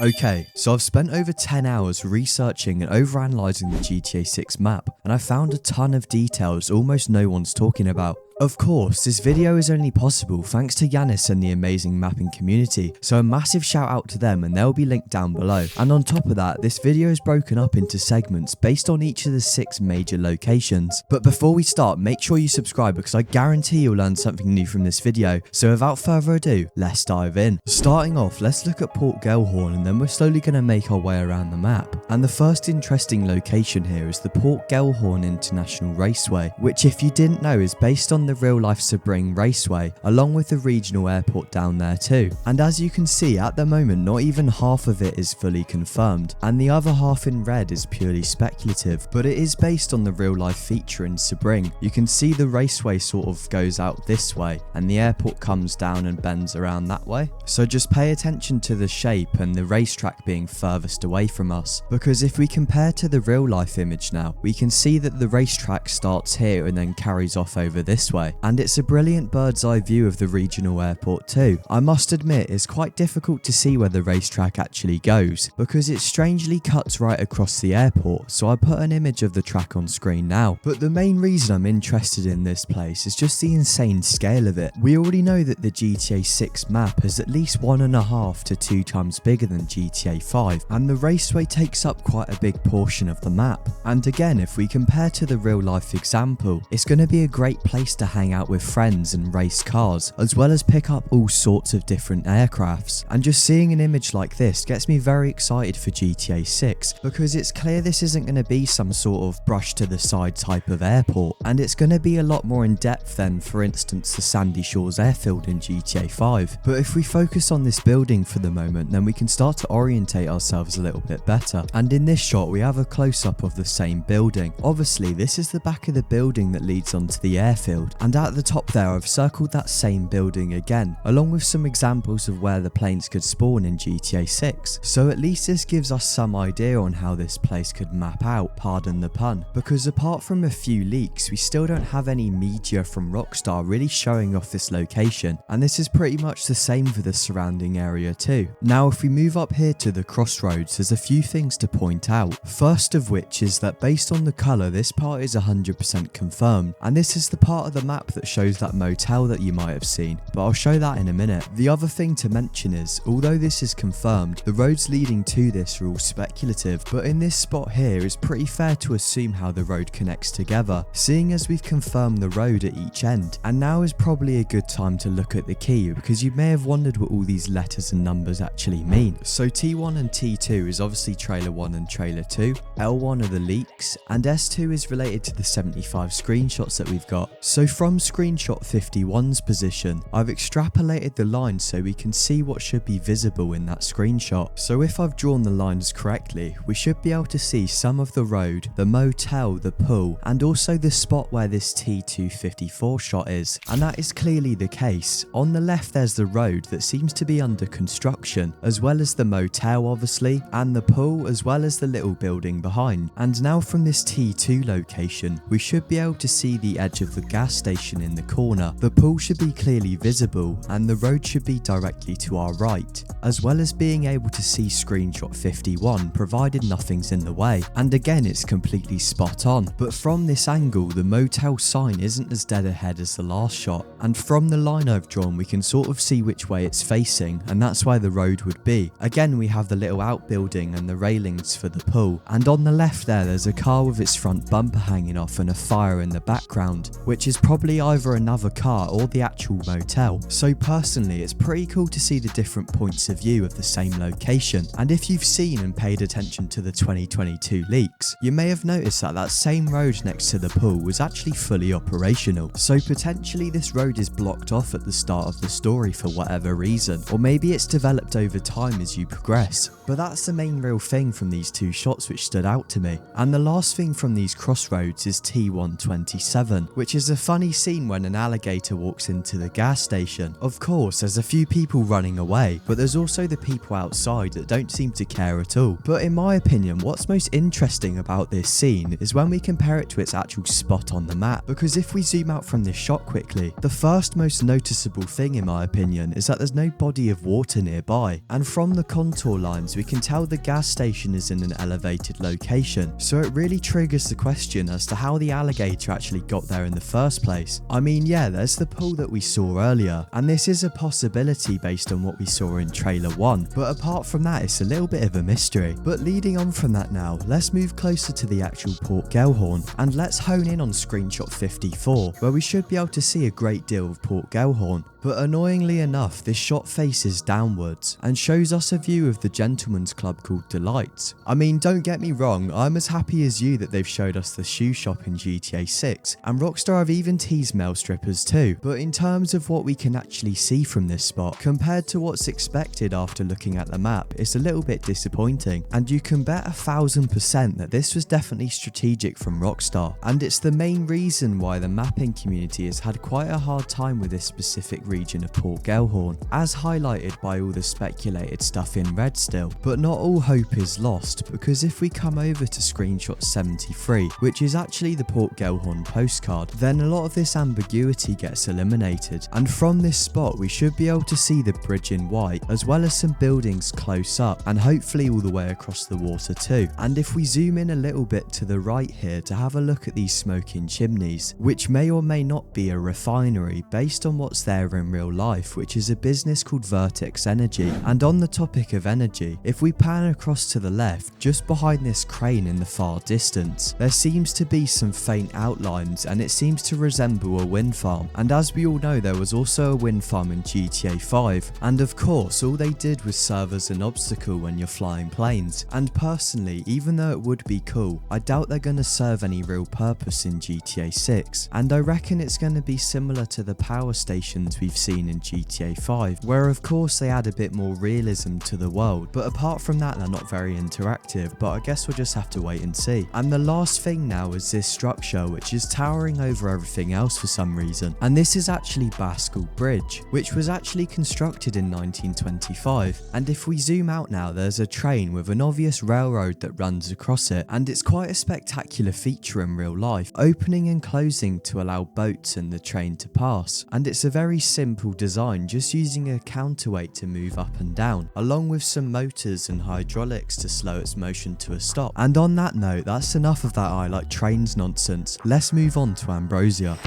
Okay, so I've spent over 10 hours researching and overanalyzing the GTA 6 map, and I found a ton of details almost no one's talking about. Of course, this video is only possible thanks to Yanis and the amazing mapping community, so a massive shout out to them and they'll be linked down below. And on top of that, this video is broken up into segments based on each of the 6 major locations. But before we start, make sure you subscribe because I guarantee you'll learn something new from this video. So without further ado, let's dive in. Starting off, let's look at Port Gellhorn and then we're slowly going to make our way around the map. And the first interesting location here is the Port Gellhorn International Raceway, which if you didn't know is based on the real-life Sebring Raceway, along with the regional airport down there too. And as you can see, at the moment not even half of it is fully confirmed, and the other half in red is purely speculative, but it is based on the real-life feature in Sebring. You can see the raceway sort of goes out this way, and the airport comes down and bends around that way. So just pay attention to the shape and the racetrack being furthest away from us, because if we compare to the real-life image now, we can see that the racetrack starts here and then carries off over this way. And it's a brilliant bird's eye view of the regional airport too. I must admit it's quite difficult to see where the racetrack actually goes because it strangely cuts right across the airport, so I put an image of the track on screen now. But the main reason I'm interested in this place is just the insane scale of it. We already know that the GTA 6 map is at least 1.5 to 2 times bigger than GTA 5, and the raceway takes up quite a big portion of the map. And again, if we compare to the real life example, it's going to be a great place to hang out with friends and race cars, as well as pick up all sorts of different aircrafts. And just seeing an image like this gets me very excited for GTA 6 because it's clear this isn't going to be some sort of brush to the side type of airport, and it's going to be a lot more in depth than, for instance, the Sandy Shores airfield in GTA 5. But if we focus on this building for the moment, then we can start to orientate ourselves a little bit better. And in this shot we have a close-up of the same building. Obviously this is the back of the building that leads onto the airfield, and at the top there I've circled that same building again, along with some examples of where the planes could spawn in GTA 6. So at least this gives us some idea on how this place could map out, pardon the pun, because apart from a few leaks we still don't have any media from Rockstar really showing off this location, and this is pretty much the same for the surrounding area too. Now if we move up here to the crossroads, there's a few things to point out. First of which is that based on the colour, this part is 100% confirmed, and this is the part of the map that shows that motel that you might have seen, but I'll show that in a minute. The other thing to mention is, although this is confirmed, the roads leading to this are all speculative, but in this spot here it's pretty fair to assume how the road connects together, seeing as we've confirmed the road at each end. And now is probably a good time to look at the key, because you may have wondered what all these letters and numbers actually mean. So T1 and T2 is obviously trailer 1 and trailer 2, L1 are the leaks, and S2 is related to the 75 screenshots that we've got. So from screenshot 51's position, I've extrapolated the lines so we can see what should be visible in that screenshot. So if I've drawn the lines correctly, we should be able to see some of the road, the motel, the pool, and also the spot where this T254 shot is. And that is clearly the case. On the left there's the road that seems to be under construction, as well as the motel obviously, and the pool, as well as the little building behind. And now from this T2 location, we should be able to see the edge of the gas station in the corner. The pool should be clearly visible, and the road should be directly to our right, as well as being able to see screenshot 51, provided nothing's in the way. And again, it's completely spot on, but from this angle, the motel sign isn't as dead ahead as the last shot, and from the line I've drawn, we can sort of see which way it's facing, and that's where the road would be. Again, we have the little outbuilding and the railings for the pool, and on the left there's a car with its front bumper hanging off and a fire in the background, which is probably either another car or the actual motel. So personally, it's pretty cool to see the different points of view of the same location. And if you've seen and paid attention to the 2022 leaks, you may have noticed that that same road next to the pool was actually fully operational. So potentially this road is blocked off at the start of the story for whatever reason, or maybe it's developed over time as you progress. But that's the main real thing from these two shots which stood out to me. And the last thing from these crossroads is T127, which is a funny funny scene when an alligator walks into the gas station. Of course, there's a few people running away, but there's also the people outside that don't seem to care at all. But in my opinion, what's most interesting about this scene is when we compare it to its actual spot on the map, because if we zoom out from this shot quickly, the first most noticeable thing in my opinion is that there's no body of water nearby, and from the contour lines we can tell the gas station is in an elevated location, so it really triggers the question as to how the alligator actually got there in the first place. I mean, yeah, there's the pool that we saw earlier, and this is a possibility based on what we saw in trailer 1, but apart from that it's a little bit of a mystery. But leading on from that now, let's move closer to the actual Port Gellhorn, and let's hone in on screenshot 54, where we should be able to see a great deal of Port Gellhorn. But annoyingly enough, this shot faces downwards and shows us a view of the gentleman's club called Delights. I mean, don't get me wrong, I'm as happy as you that they've showed us the shoe shop in GTA 6, and Rockstar have even teased male strippers too, but in terms of what we can actually see from this spot, compared to what's expected after looking at the map, it's a little bit disappointing, and you can bet 1000% that this was definitely strategic from Rockstar, and it's the main reason why the mapping community has had quite a hard time with this specific region of Port Gellhorn, as highlighted by all the speculated stuff in red still. But not all hope is lost, because if we come over to screenshot 73, which is actually the Port Gellhorn postcard, then a lot of this ambiguity gets eliminated, and from this spot we should be able to see the bridge in white, as well as some buildings close up, and hopefully all the way across the water too. And if we zoom in a little bit to the right here to have a look at these smoking chimneys, which may or may not be a refinery based on what's there in real life, which is a business called Vertex Energy. And on the topic of energy, if we pan across to the left, just behind this crane in the far distance, there seems to be some faint outlines, and it seems to resemble a wind farm. And as we all know, there was also a wind farm in GTA 5, and of course all they did was serve as an obstacle when you're flying planes. And personally, even though it would be cool, I doubt they're going to serve any real purpose in GTA 6, and I reckon it's going to be similar to the power stations we've seen in GTA 5, where of course they add a bit more realism to the world, but apart from that they're not very interactive, but I guess we'll just have to wait and see. And the last thing now is this structure, which is towering over everything else for some reason, and this is actually Baskel Bridge, which was actually constructed in 1925, and if we zoom out now, there's a train with an obvious railroad that runs across it, and it's quite a spectacular feature in real life, opening and closing to allow boats and the train to pass. And it's a very simple design, just using a counterweight to move up and down, along with some motors and hydraulics to slow its motion to a stop. And on that note, that's enough of that I like trains nonsense. Let's move on to Ambrosia.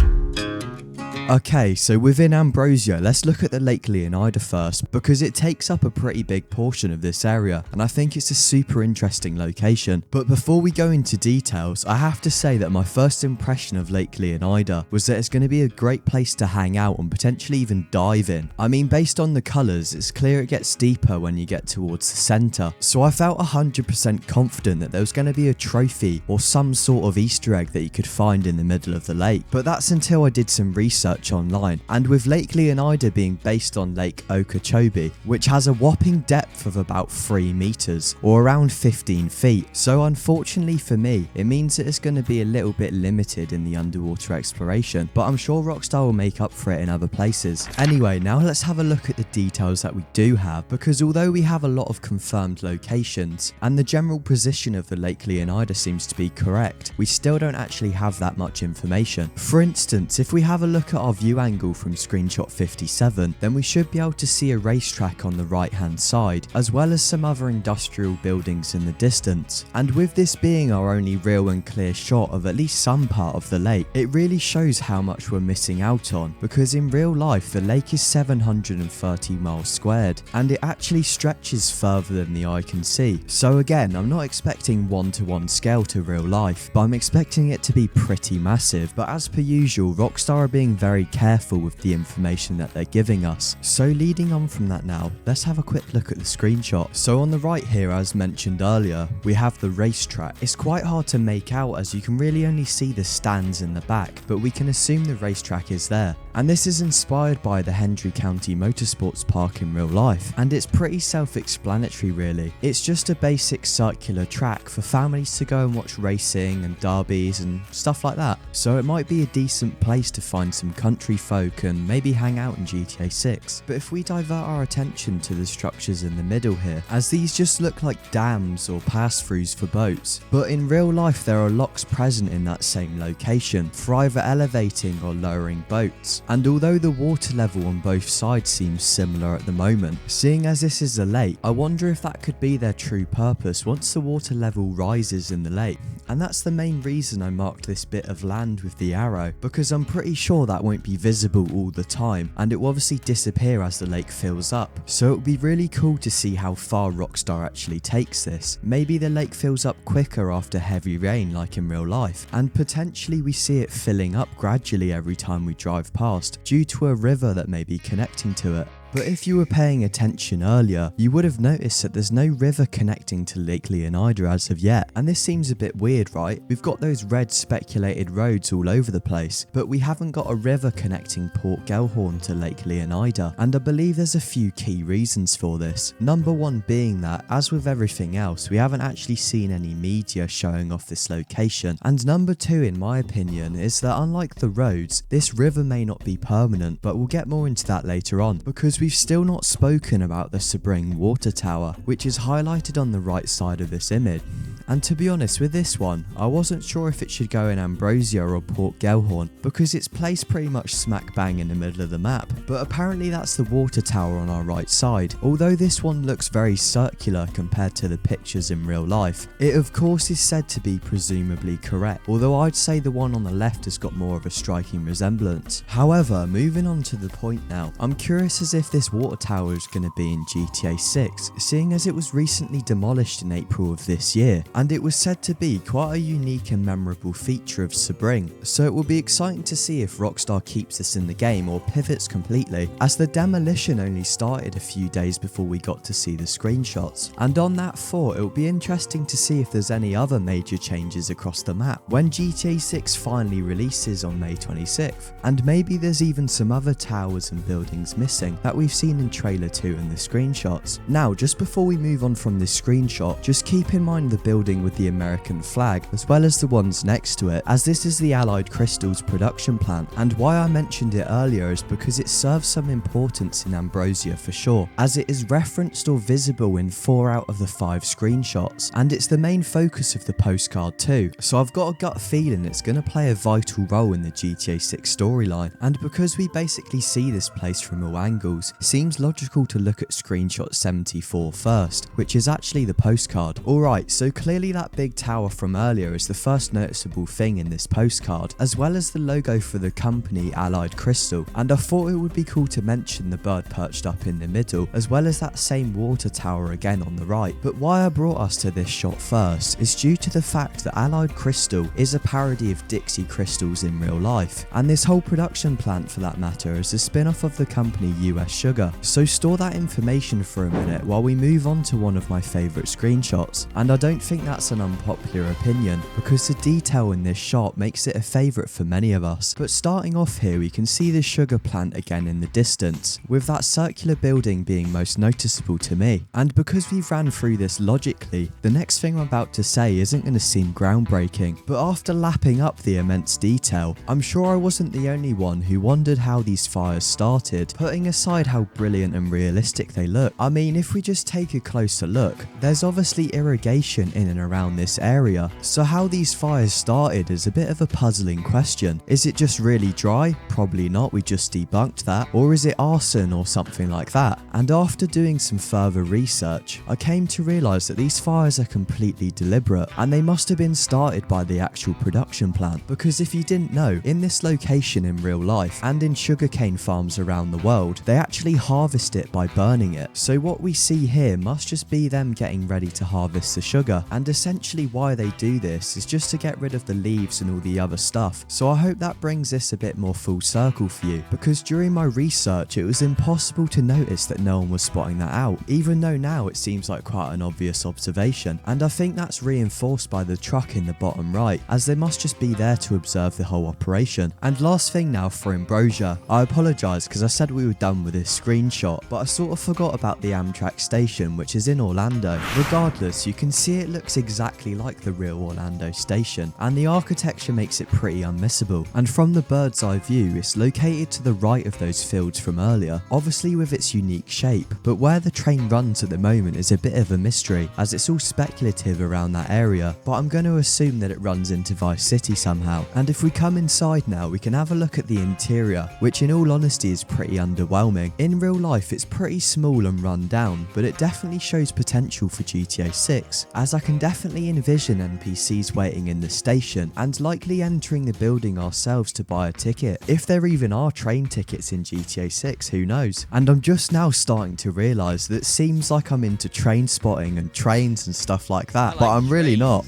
Okay, so within Ambrosia, let's look at the Lake Leonida first, because it takes up a pretty big portion of this area, and I think it's a super interesting location. But before we go into details, I have to say that my first impression of Lake Leonida was that it's going to be a great place to hang out and potentially even dive in. I mean, based on the colours, it's clear it gets deeper when you get towards the centre, so I felt 100% confident that there was going to be a trophy or some sort of Easter egg that you could find in the middle of the lake. But that's until I did some research online, and with Lake Leonida being based on Lake Okeechobee, which has a whopping depth of about 3 meters or around 15 feet, so unfortunately for me it means that it's going to be a little bit limited in the underwater exploration, but I'm sure Rockstar will make up for it in other places. Anyway, now let's have a look at the details that we do have, because although we have a lot of confirmed locations and the general position of the Lake Leonida seems to be correct, we still don't actually have that much information. For instance, if we have a look at our view angle from screenshot 57, then we should be able to see a racetrack on the right hand side, as well as some other industrial buildings in the distance. And with this being our only real and clear shot of at least some part of the lake, it really shows how much we're missing out on, because in real life the lake is 730 miles squared, and it actually stretches further than the eye can see. So again, I'm not expecting 1-to-1 scale to real life, but I'm expecting it to be pretty massive. But as per usual, Rockstar are being very careful with the information that they're giving us. So leading on from that now, let's have a quick look at the screenshot. So on the right here, as mentioned earlier, we have the racetrack. It's quite hard to make out as you can really only see the stands in the back, but we can assume the racetrack is there. and this is inspired by the Hendry County Motorsports Park in real life, and it's pretty self-explanatory really. It's just a basic circular track for families to go and watch racing and derbies and stuff like that, so it might be a decent place to find some country folk and maybe hang out in GTA 6. But if we divert our attention to the structures in the middle here, as these just look like dams or pass-throughs for boats, but in real life there are locks present in that same location for either elevating or lowering boats. And although the water level on both sides seems similar at the moment, seeing as this is a lake, I wonder if that could be their true purpose once the water level rises in the lake. And that's the main reason I marked this bit of land with the arrow, because I'm pretty sure that won't be visible all the time, and it will obviously disappear as the lake fills up. So it would be really cool to see how far Rockstar actually takes this. Maybe the lake fills up quicker after heavy rain like in real life, and potentially we see it filling up gradually every time we drive past, due to a river that may be connecting to it. But if you were paying attention earlier, you would have noticed that there's no river connecting to Lake Leonida as of yet, and this seems a bit weird, right? We've got those red speculated roads all over the place, but we haven't got a river connecting Port Gellhorn to Lake Leonida, and I believe there's a few key reasons for this. Number one being that, as with everything else, we haven't actually seen any media showing off this location, and number two, in my opinion, is that unlike the roads, this river may not be permanent, but we'll get more into that later on, because we've still not spoken about the Sebring water tower, which is highlighted on the right side of this image. And to be honest with this one, I wasn't sure if it should go in Ambrosia or Port Gellhorn, because it's placed pretty much smack bang in the middle of the map, but apparently that's the water tower on our right side. Although this one looks very circular compared to the pictures in real life, it of course is said to be presumably correct, although I'd say the one on the left has got more of a striking resemblance. However, moving on to the point now, I'm curious as if this water tower is going to be in GTA 6, seeing as it was recently demolished in April of this year, and it was said to be quite a unique and memorable feature of Sebring, so it will be exciting to see if Rockstar keeps this in the game or pivots completely, as the demolition only started a few days before we got to see the screenshots. And on that thought, it will be interesting to see if there's any other major changes across the map when GTA 6 finally releases on May 26th, and maybe there's even some other towers and buildings missing that we've seen in trailer 2 and the screenshots. Now, just before we move on from this screenshot, just keep in mind the building with the American flag, as well as the ones next to it, as this is the Allied Crystals production plant, and why I mentioned it earlier is because it serves some importance in Ambrosia for sure, as it is referenced or visible in 4 out of the 5 screenshots, and it's the main focus of the postcard too, so I've got a gut feeling it's going to play a vital role in the GTA 6 storyline. And because we basically see this place from all angles, it seems logical to look at screenshot 74 first, which is actually the postcard. Alright, so clearly that big tower from earlier is the first noticeable thing in this postcard, as well as the logo for the company Allied Crystal, and I thought it would be cool to mention the bird perched up in the middle, as well as that same water tower again on the right. But why I brought us to this shot first is due to the fact that Allied Crystal is a parody of Dixie Crystals in real life, and this whole production plant for that matter is a spin-off of the company US Sugar. So store that information for a minute while we move on to one of my favourite screenshots, and I don't think that's an unpopular opinion, because the detail in this shot makes it a favourite for many of us. But starting off here, we can see the sugar plant again in the distance, with that circular building being most noticeable to me. And because we've ran through this logically, the next thing I'm about to say isn't going to seem groundbreaking, but after lapping up the immense detail, I'm sure I wasn't the only one who wondered how these fires started, putting aside how brilliant and realistic they look. I mean, if we just take a closer look, there's obviously irrigation in and around this area, so how these fires started is a bit of a puzzling question. Is it just really dry? Probably not, we just debunked that. Or is it arson or something like that? And after doing some further research, I came to realise that these fires are completely deliberate, and they must have been started by the actual production plant, because if you didn't know, in this location in real life and in sugarcane farms around the world, they actually harvest it by burning it. So what we see here must just be them getting ready to harvest the sugar, and essentially why they do this is just to get rid of the leaves and all the other stuff. So I hope that brings this a bit more full circle for you, because during my research it was impossible to notice that no one was spotting that out, even though now it seems like quite an obvious observation, and I think that's reinforced by the truck in the bottom right, as they must just be there to observe the whole operation. And last thing now for Ambrosia, I apologise because I said we were done with this screenshot, but I sort of forgot about the Amtrak station, which is in Orlando. Regardless, you can see it looks exactly like the real Orlando station, and the architecture makes it pretty unmissable. And from the bird's eye view, it's located to the right of those fields from earlier, obviously with its unique shape, but where the train runs at the moment is a bit of a mystery, as it's all speculative around that area, but I'm going to assume that it runs into Vice City somehow. And if we come inside now, we can have a look at the interior, which in all honesty is pretty underwhelming. In real life it's pretty small and run down, but it definitely shows potential for GTA 6, as I can definitely envision NPCs waiting in the station and likely entering the building ourselves to buy a ticket. If there even are train tickets in GTA 6, who knows? And I'm just now starting to realise that it seems like I'm into train spotting and trains and stuff like that, but I'm really not.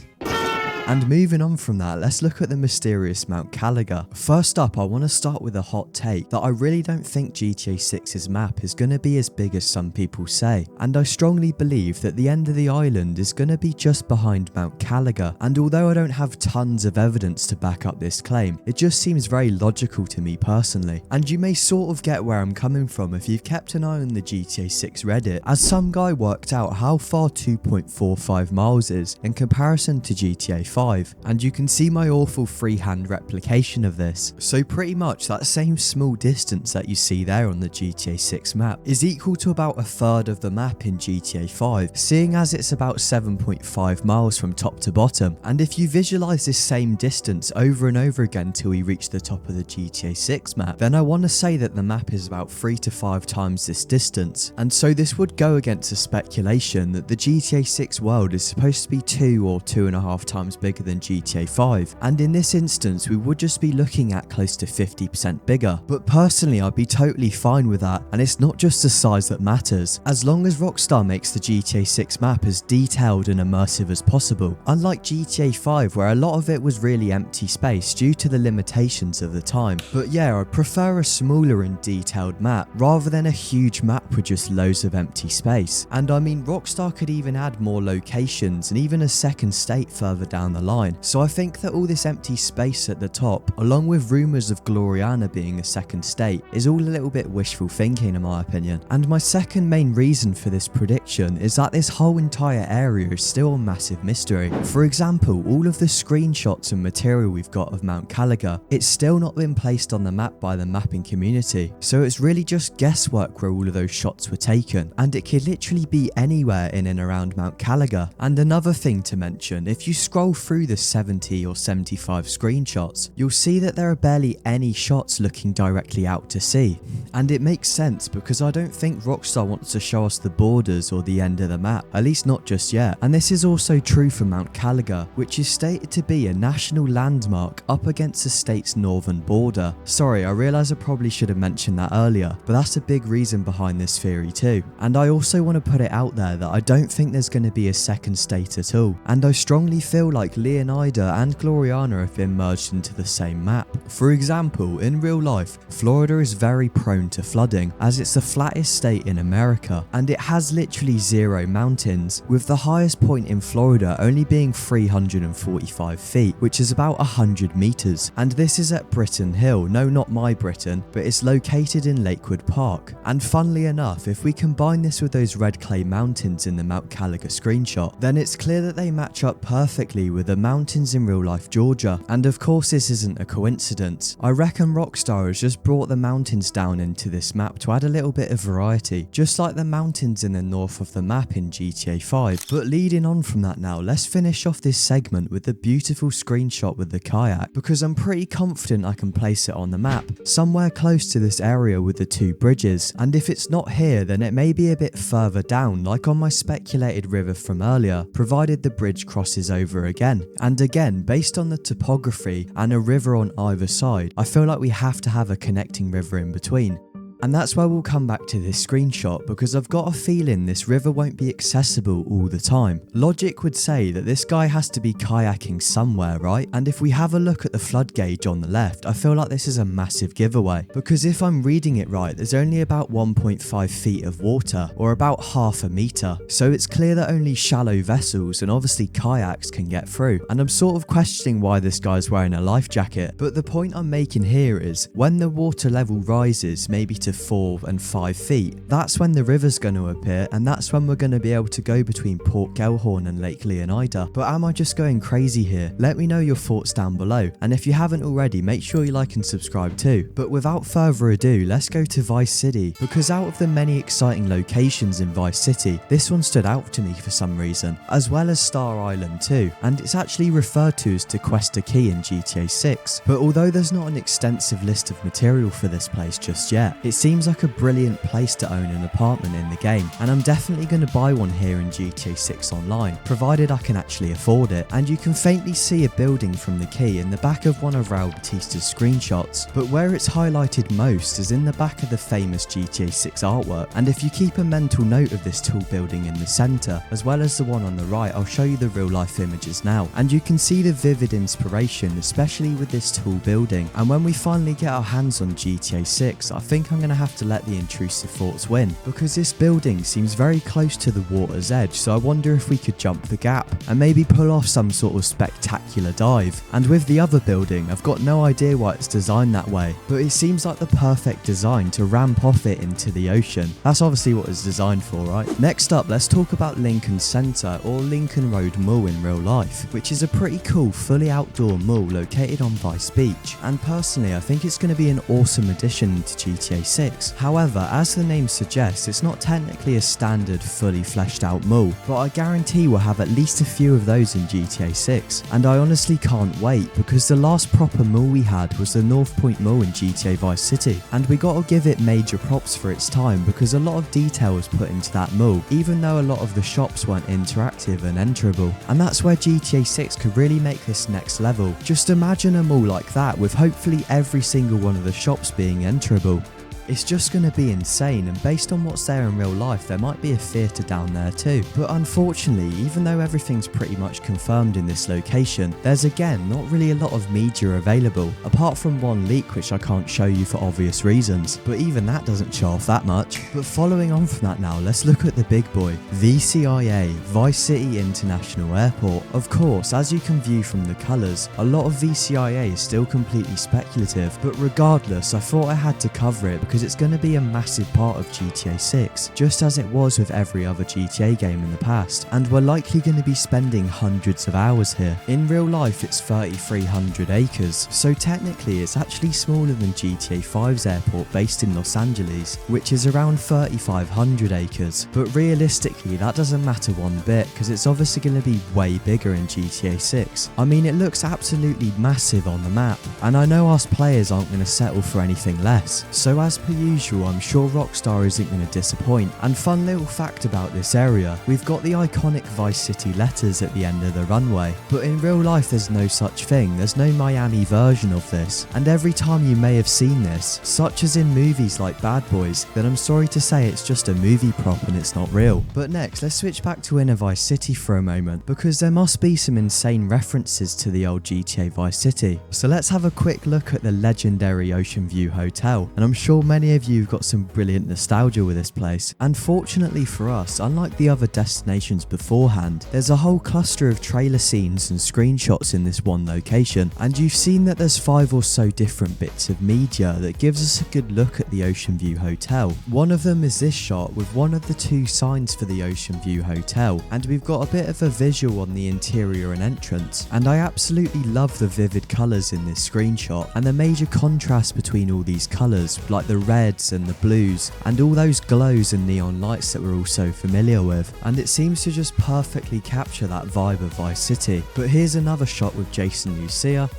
And moving on from that, let's look at the mysterious Mount Kalaga. First up, I want to start with a hot take that I really don't think GTA 6's map is going to be as big as some people say, and I strongly believe that the end of the island is going to be just behind Mount Kalaga, and although I don't have tons of evidence to back up this claim, it just seems very logical to me personally. And you may sort of get where I'm coming from if you've kept an eye on the GTA 6 Reddit, as some guy worked out how far 2.45 miles is in comparison to GTA 5. And you can see my awful freehand replication of this. So pretty much that same small distance that you see there on the GTA 6 map is equal to about a third of the map in GTA 5, seeing as it's about 7.5 miles from top to bottom. And if you visualize this same distance over and over again till we reach the top of the GTA 6 map, then I want to say that the map is about 3 to 5 times this distance. And so this would go against the speculation that the GTA 6 world is supposed to be 2 or 2.5 times bigger than GTA 5, and in this instance we would just be looking at close to 50% bigger. But personally I'd be totally fine with that, and it's not just the size that matters, as long as Rockstar makes the GTA 6 map as detailed and immersive as possible, unlike GTA 5 where a lot of it was really empty space due to the limitations of the time. But yeah, I prefer a smaller and detailed map rather than a huge map with just loads of empty space. And I mean, Rockstar could even add more locations and even a second state further down the line, so I think that all this empty space at the top, along with rumours of Gloriana being a second state, is all a little bit wishful thinking in my opinion. And my second main reason for this prediction is that this whole entire area is still a massive mystery. For example, all of the screenshots and material we've got of Mount Kalaga, it's still not been placed on the map by the mapping community, so it's really just guesswork where all of those shots were taken, and it could literally be anywhere in and around Mount Kalaga. And another thing to mention, if you scroll through the 70 or 75 screenshots, you'll see that there are barely any shots looking directly out to sea. And it makes sense because I don't think Rockstar wants to show us the borders or the end of the map, at least not just yet. And this is also true for Mount Kalaga, which is stated to be a national landmark up against the state's northern border. Sorry, I realise I probably should have mentioned that earlier, but that's a big reason behind this theory too. And I also want to put it out there that I don't think there's going to be a second state at all, and I strongly feel like Leonida and Gloriana have been merged into the same map. For example, in real life, Florida is very prone to flooding as it's the flattest state in America, and it has literally 0 mountains, with the highest point in Florida only being 345 feet, which is about 100 meters. And this is at Britton Hill, no, not my Britain, but it's located in Lakewood Park. And funnily enough, if we combine this with those red clay mountains in the Mount Kalaga screenshot, then it's clear that they match up perfectly with the mountains in real life Georgia. And of course this isn't a coincidence. I reckon Rockstar has just brought the mountains down into this map to add a little bit of variety, just like the mountains in the north of the map in GTA 5. But leading on from that now, let's finish off this segment with the beautiful screenshot with the kayak, because I'm pretty confident I can place it on the map, somewhere close to this area with the 2 bridges. And if it's not here, then it may be a bit further down, like on my speculated river from earlier, provided the bridge crosses over again. And again, based on the topography and a river on either side, I feel like we have to have a connecting river in between. And that's why we'll come back to this screenshot, because I've got a feeling this river won't be accessible all the time. Logic would say that this guy has to be kayaking somewhere, right? And if we have a look at the flood gauge on the left, I feel like this is a massive giveaway, because if I'm reading it right, there's only about 1.5 feet of water, or about half a meter. So it's clear that only shallow vessels and obviously kayaks can get through. And I'm sort of questioning why this guy's wearing a life jacket. But the point I'm making here is, when the water level rises maybe to 4 and 5 feet, that's when the river's going to appear, and that's when we're going to be able to go between Port Gellhorn and Lake Leonida. But am I just going crazy here? Let me know your thoughts down below, and if you haven't already, make sure you like and subscribe too. But without further ado, let's go to Vice City, because out of the many exciting locations in Vice City, this one stood out to me for some reason, as well as Star Island too, and it's actually referred to as Tequesta Key in GTA 6. But although there's not an extensive list of material for this place just yet, it seems like a brilliant place to own an apartment in the game, and I'm definitely going to buy one here in GTA 6 online, provided I can actually afford it. And you can faintly see a building from the key in the back of one of Raul Batista's screenshots, but where it's highlighted most is in the back of the famous GTA 6 artwork. And if you keep a mental note of this tall building in the centre, as well as the one on the right, I'll show you the real life images now, and you can see the vivid inspiration, especially with this tall building. And when we finally get our hands on GTA 6, I think I'm going to have to let the intrusive thoughts win, because this building seems very close to the water's edge, so I wonder if we could jump the gap and maybe pull off some sort of spectacular dive. And with the other building, I've got no idea why it's designed that way, but it seems like the perfect design to ramp off it into the ocean. That's obviously what it's designed for, right? Next up, let's talk about Lincoln Center, or Lincoln Road Mall in real life, which is a pretty cool fully outdoor mall located on Vice Beach, and personally I think it's going to be an awesome addition to GTA 6. However, as the name suggests, it's not technically a standard fully fleshed out mall, but I guarantee we'll have at least a few of those in GTA 6, and I honestly can't wait, because the last proper mall we had was the North Point Mall in GTA Vice City, and we gotta give it major props for its time, because a lot of detail was put into that mall, even though a lot of the shops weren't interactive and enterable. And that's where GTA 6 could really make this next level. Just imagine a mall like that with hopefully every single one of the shops being enterable. It's just going to be insane, and based on what's there in real life, there might be a theatre down there too. But unfortunately, even though everything's pretty much confirmed in this location, there's again not really a lot of media available, apart from one leak which I can't show you for obvious reasons, but even that doesn't show off that much. But following on from that now, let's look at the big boy, VCIA, Vice City International Airport. Of course, as you can view from the colours, a lot of VCIA is still completely speculative, but regardless, I thought I had to cover it because it's going to be a massive part of GTA 6, just as it was with every other GTA game in the past, and we're likely going to be spending hundreds of hours here. In real life it's 3,300 acres, so technically it's actually smaller than GTA 5's airport based in Los Angeles, which is around 3,500 acres, but realistically that doesn't matter one bit, because it's obviously going to be way bigger in GTA 6. I mean, it looks absolutely massive on the map, and I know us players aren't going to settle for anything less, so as per usual, I'm sure Rockstar isn't going to disappoint. And fun little fact about this area, we've got the iconic Vice City letters at the end of the runway, but in real life there's no such thing. There's no Miami version of this, and every time you may have seen this, such as in movies like Bad Boys, then I'm sorry to say it's just a movie prop and it's not real. But next, let's switch back to Inner Vice City for a moment, because there must be some insane references to the old GTA Vice City. So let's have a quick look at the legendary Ocean View Hotel, and I'm sure many of you have got some brilliant nostalgia with this place. And fortunately for us, unlike the other destinations beforehand, there's a whole cluster of trailer scenes and screenshots in this one location, and you've seen that there's 5 or so different bits of media that gives us a good look at the Ocean View Hotel. One of them is this shot with one of the 2 signs for the Ocean View Hotel, and we've got a bit of a visual on the interior and entrance, and I absolutely love the vivid colours in this screenshot and the major contrast between all these colours, like the reds and the blues and all those glows and neon lights that we're all so familiar with, and it seems to just perfectly capture that vibe of Vice City. But here's another shot with Jason Lucia,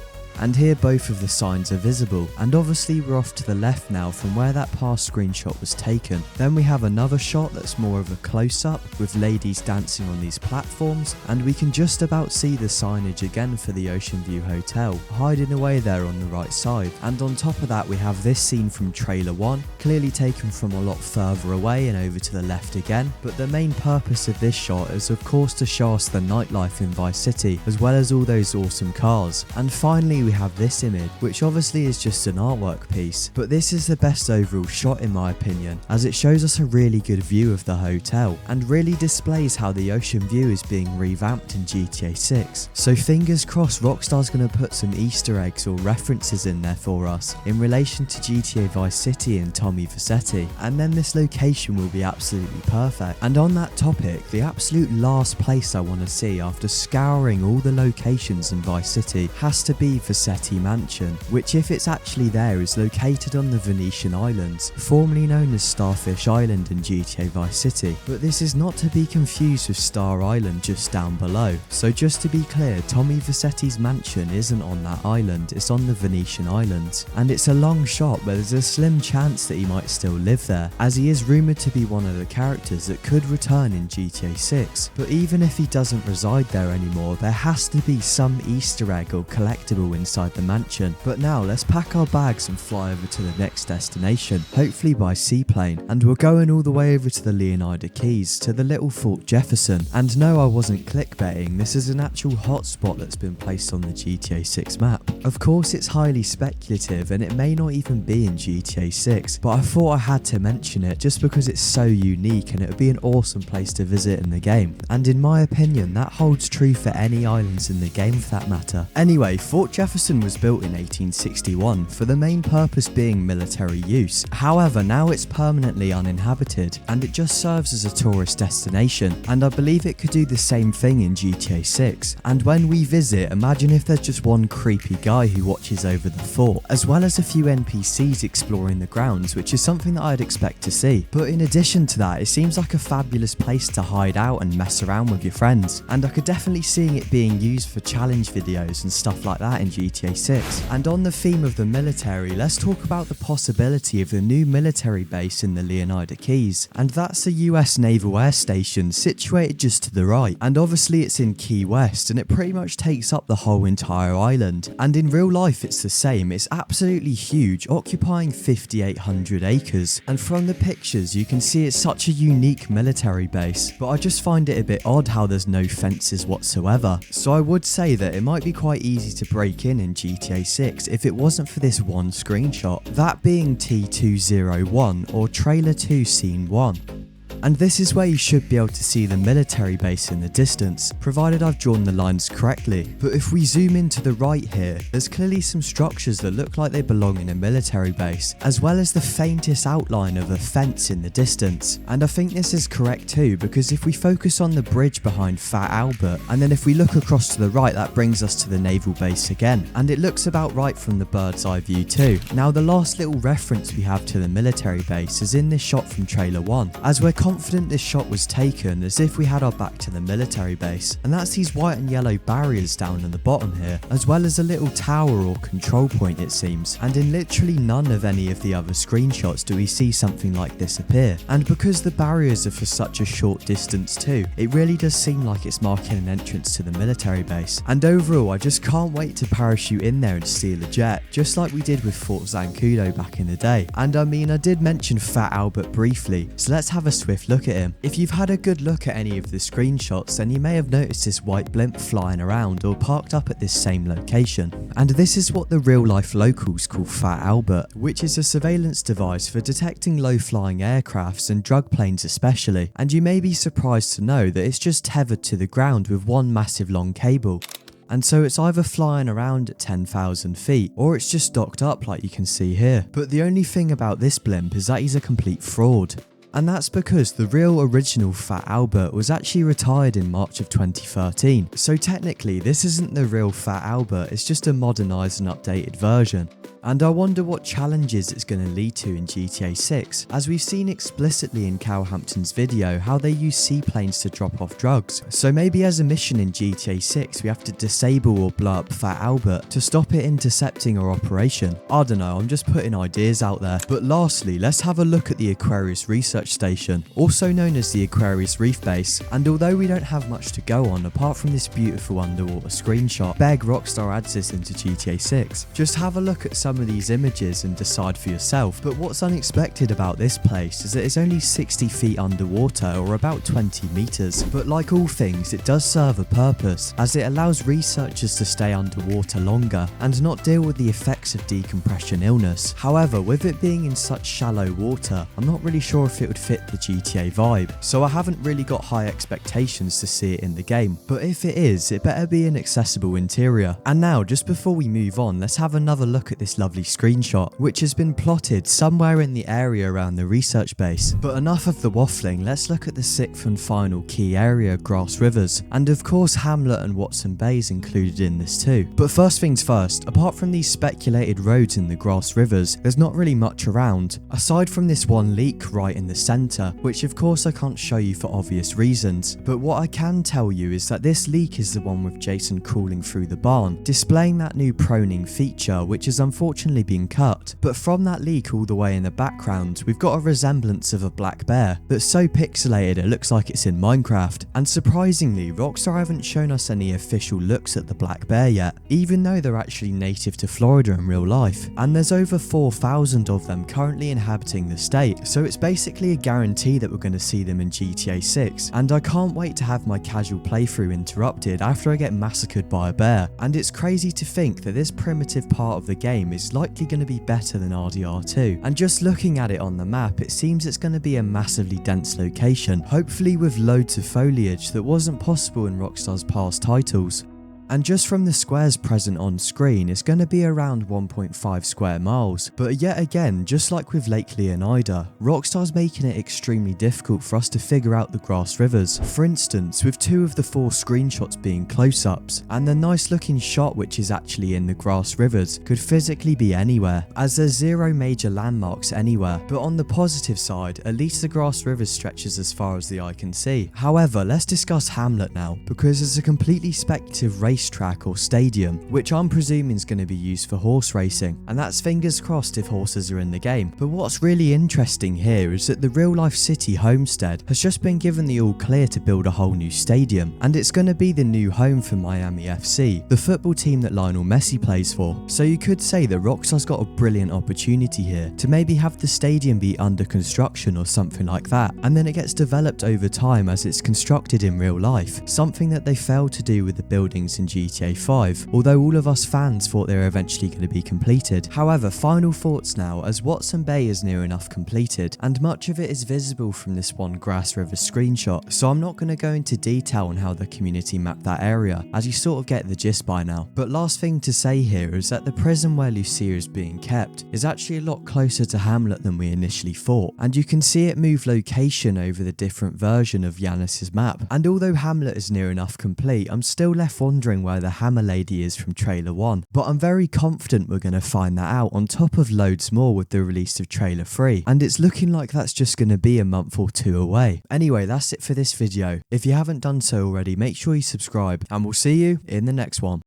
and here both of the signs are visible, and obviously we're off to the left now from where that past screenshot was taken. Then we have another shot that's more of a close-up with ladies dancing on these platforms, and we can just about see the signage again for the Ocean View Hotel hiding away there on the right side. And on top of that we have this scene from trailer 1, clearly taken from a lot further away and over to the left again, but the main purpose of this shot is of course to show us the nightlife in Vice City as well as all those awesome cars. And finally we have this image, which obviously is just an artwork piece, but this is the best overall shot in my opinion, as it shows us a really good view of the hotel and really displays how the ocean view is being revamped in GTA 6. So fingers crossed Rockstar's going to put some Easter eggs or references in there for us in relation to GTA Vice City and Tommy Vercetti, and then this location will be absolutely perfect. And on that topic, the absolute last place I want to see after scouring all the locations in Vice City has to be Vercetti Mansion, which if it's actually there is located on the Venetian Islands, formerly known as Starfish Island in GTA Vice City, but this is not to be confused with Star Island just down below. So just to be clear, Tommy Vercetti's mansion isn't on that island, it's on the Venetian Islands, and it's a long shot but there's a slim chance that he might still live there, as he is rumoured to be one of the characters that could return in GTA 6. But even if he doesn't reside there anymore, there has to be some Easter egg or collectible inside the mansion. But now let's pack our bags and fly over to the next destination, hopefully by seaplane, and we're going all the way over to the Leonida Keys, to the little Fort Jefferson. And no, I wasn't clickbaiting, this is an actual hotspot that's been placed on the GTA 6 map. Of course it's highly speculative and it may not even be in GTA 6, but I thought I had to mention it just because it's so unique and it would be an awesome place to visit in the game. And in my opinion that holds true for any islands in the game for that matter. Anyway, Fort Jefferson was built in 1861 for the main purpose being military use. However, now it's permanently uninhabited and it just serves as a tourist destination, and I believe it could do the same thing in GTA 6. And when we visit, imagine if there's just one creepy guy who watches over the fort, as well as a few NPCs exploring the grounds, which is something that I'd expect to see. But in addition to that, it seems like a fabulous place to hide out and mess around with your friends, and I could definitely see it being used for challenge videos and stuff like that in GTA 6. And on the theme of the military, let's talk about the possibility of the new military base in the Leonida Keys, and that's a US Naval Air Station situated just to the right, and obviously it's in Key West and it pretty much takes up the whole entire island. And in real life it's the same, it's absolutely huge, occupying 5,800 acres, and from the pictures you can see it's such a unique military base, but I just find it a bit odd how there's no fences whatsoever. So I would say that it might be quite easy to break in GTA 6 if it wasn't for this one screenshot, that being T201 or Trailer 2 Scene 1. And this is where you should be able to see the military base in the distance, provided I've drawn the lines correctly. But if we zoom in to the right here, there's clearly some structures that look like they belong in a military base, as well as the faintest outline of a fence in the distance. And I think this is correct too, because if we focus on the bridge behind Fat Albert, and then if we look across to the right, that brings us to the naval base again. And it looks about right from the bird's eye view too. Now the last little reference we have to the military base is in this shot from trailer 1, as we're confident this shot was taken as if we had our back to the military base, and that's these white and yellow barriers down on the bottom here, as well as a little tower or control point it seems. And in literally none of any of the other screenshots do we see something like this appear, and because the barriers are for such a short distance too, it really does seem like it's marking an entrance to the military base. And overall I just can't wait to parachute in there and steal a jet, just like we did with Fort Zancudo back in the day. And I mean, I did mention Fat Albert briefly, so let's have a swift look at him. If you've had a good look at any of the screenshots, then you may have noticed this white blimp flying around or parked up at this same location. And this is what the real life locals call Fat Albert, which is a surveillance device for detecting low flying aircrafts and drug planes especially. And you may be surprised to know that it's just tethered to the ground with one massive long cable. And so it's either flying around at 10,000 feet or it's just docked up like you can see here. But the only thing about this blimp is that he's a complete fraud. And that's because the real original Fat Albert was actually retired in March of 2013. So technically this isn't the real Fat Albert, it's just a modernised and updated version. And I wonder what challenges it's going to lead to in GTA 6, as we've seen explicitly in Calhampton's video how they use seaplanes to drop off drugs. So maybe as a mission in GTA 6 we have to disable or blow up Fat Albert to stop it intercepting our operation. I don't know, I'm just putting ideas out there. But lastly, let's have a look at the Aquarius Research Station, also known as the Aquarius Reef Base. And although we don't have much to go on apart from this beautiful underwater screenshot, beg Rockstar adds this into GTA 6. Just have a look at some of these images and decide for yourself. But what's unexpected about this place is that it's only 60 feet underwater, or about 20 meters. But like all things, it does serve a purpose, as it allows researchers to stay underwater longer and not deal with the effects of decompression illness. However, with it being in such shallow water, I'm not really sure if it would fit the GTA vibe, so I haven't really got high expectations to see it in the game. But if it is, it better be an accessible interior. And now, just before we move on, let's have another look at this lovely screenshot, which has been plotted somewhere in the area around the research base. But enough of the waffling, let's look at the sixth and final key area, Grassrivers. And of course Hamlet and Watson Bay is included in this too. But first things first, apart from these speculated roads in the Grassrivers, there's not really much around, aside from this one leak right in the centre, which of course I can't show you for obvious reasons. But what I can tell you is that this leak is the one with Jason crawling through the barn, displaying that new proning feature, which has unfortunately been cut. But from that leak all the way in the background, we've got a resemblance of a black bear that's so pixelated it looks like it's in Minecraft. And surprisingly, Rockstar haven't shown us any official looks at the black bear yet, even though they're actually native to Florida in real life. And there's over 4,000 of them currently inhabiting the state, so it's basically a guarantee that we're going to see them in GTA 6. And I can't wait to have my casual playthrough interrupted after I get massacred by a bear. And it's crazy to think that this primitive part of the game is likely going to be better than RDR2. And just looking at it on the map, it seems it's going to be a massively dense location, hopefully with loads of foliage that wasn't possible in Rockstar's past titles. And just from the squares present on screen, it's going to be around 1.5 square miles. But yet again, just like with Lake Leonida, Rockstar's making it extremely difficult for us to figure out the Grassrivers. For instance, with 2 of the 4 screenshots being close-ups, and the nice looking shot which is actually in the Grassrivers could physically be anywhere, as there's 0 major landmarks anywhere. But on the positive side, at least the Grassrivers stretches as far as the eye can see. However, let's discuss Hamlet now, because it's a completely speculative racetrack or stadium, which I'm presuming is going to be used for horse racing, and that's fingers crossed if horses are in the game. But what's really interesting here is that the real life city homestead has just been given the all clear to build a whole new stadium, and it's going to be the new home for Miami FC, the football team that Lionel Messi plays for. So you could say that Rockstar's got a brilliant opportunity here to maybe have the stadium be under construction or something like that, and then it gets developed over time as it's constructed in real life, something that they failed to do with the buildings in GTA 5, although all of us fans thought they were eventually going to be completed. However, final thoughts now, as Watson Bay is near enough completed, and much of it is visible from this one Grassrivers screenshot, so I'm not going to go into detail on how the community mapped that area, as you sort of get the gist by now. But last thing to say here is that the prison where Lucia is being kept is actually a lot closer to Hamlet than we initially thought, and you can see it move location over the different version of Yanis's map. And although Hamlet is near enough complete, I'm still left wondering where the Hammer Lady is from trailer 1, but I'm very confident we're going to find that out on top of loads more with the release of trailer 3, and it's looking like that's just going to be a month or 2 away. Anyway, that's it for this video. If you haven't done so already, make sure you subscribe, and we'll see you in the next one.